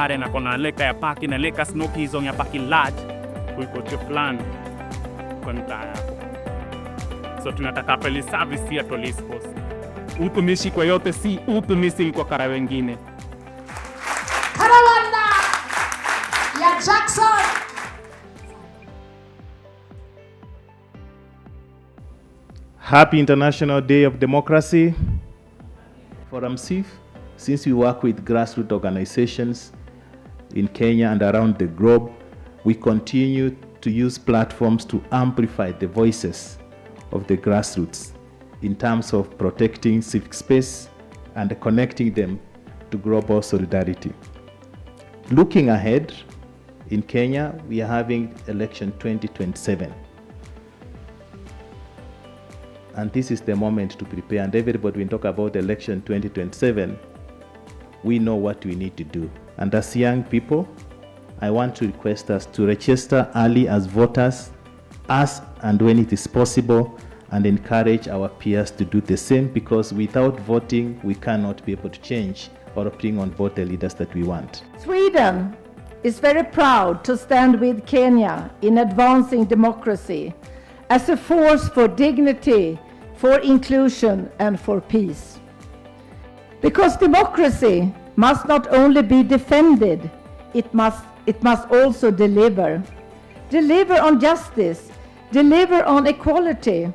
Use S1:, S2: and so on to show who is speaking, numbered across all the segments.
S1: Obare na kona leka ya paki na leka snoki hizo ya paki large kuliko fulani kwa mtaa yako. So tunataka police service ya police force. Utumishi kwa yote si utumishi kwa kara wengine.
S2: Karawanda ya Jackson.
S3: Happy International Day of Democracy. Forum CIF, since we work with grassroots organizations in Kenya and around the globe, we continue to use platforms to amplify the voices of the grassroots in terms of protecting civic space and connecting them to global solidarity. Looking ahead, in Kenya, we are having election 2027. And this is the moment to prepare. And everybody, when we talk about election 2027, we know what we need to do. And as young people, I want to request us to register early as voters, as and when it is possible, and encourage our peers to do the same, because without voting, we cannot be able to change or bring on board the leaders that we want.
S4: Sweden is very proud to stand with Kenya in advancing democracy as a force for dignity, for inclusion, and for peace. Because democracy must not only be defended, it must also deliver. Deliver on justice, deliver on equality,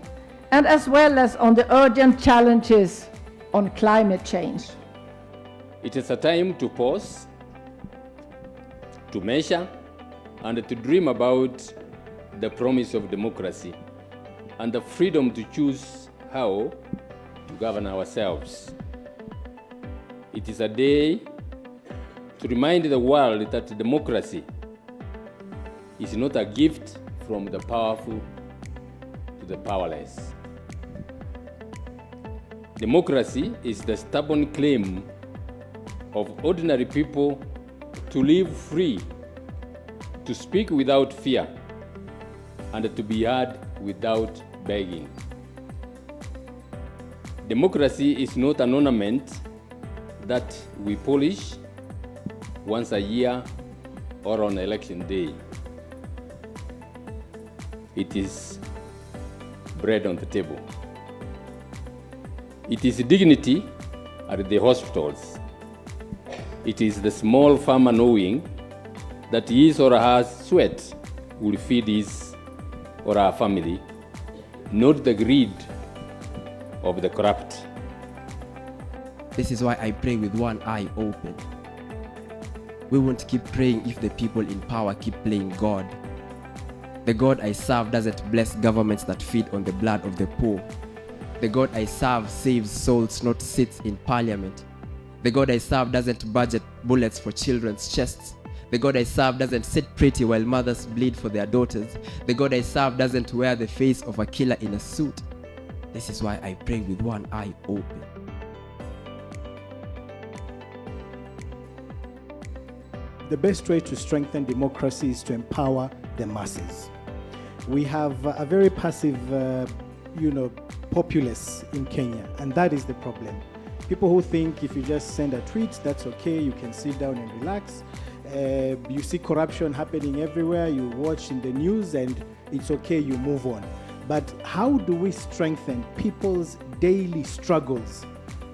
S4: and as well as on the urgent challenges on climate change.
S5: It is a time to pause, to measure, and to dream about the promise of democracy and the freedom to choose how to govern ourselves. It is a day to remind the world that democracy is not a gift from the powerful to the powerless. Democracy is the stubborn claim of ordinary people to live free, to speak without fear, and to be heard without begging. Democracy is not an ornament that we polish once a year or on election day. It is bread on the table. It is dignity at the hospitals. It is the small farmer knowing that his or her sweat will feed his or her family, not the greed of the corrupt.
S6: This is why I pray with one eye open. We won't keep praying if the people in power keep playing God. The God I serve doesn't bless governments that feed on the blood of the poor. The God I serve saves souls, not sits in parliament. The God I serve doesn't budget bullets for children's chests. The God I serve doesn't sit pretty while mothers bleed for their daughters. The God I serve doesn't wear the face of a killer in a suit. This is why I pray with one eye open.
S7: The best way to strengthen democracy is to empower the masses. We have a very passive, populace in Kenya, and that is the problem. People who think if you just send a tweet, that's okay, you can sit down and relax. You see corruption happening everywhere, you watch in the news, and it's okay, you move on. But how do we strengthen people's daily struggles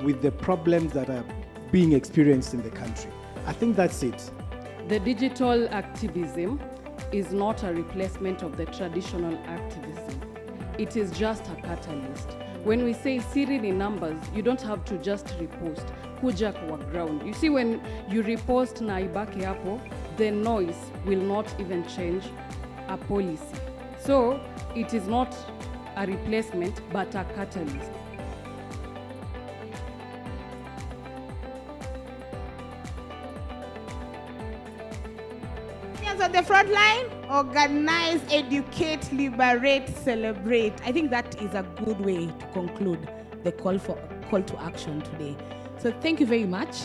S7: with the problems that are being experienced in the country? I think that's it.
S8: The digital activism is not a replacement of the traditional activism. It is just a catalyst. When we say siri in numbers, you don't have to just repost. Kuja kwa ground. You see, when you repost na ibaki hapo, the noise will not even change a policy. So it is not a replacement, but a catalyst.
S2: On the front line, organize, educate, liberate, celebrate. I think that is a good way to conclude the call to action today. So thank you very much.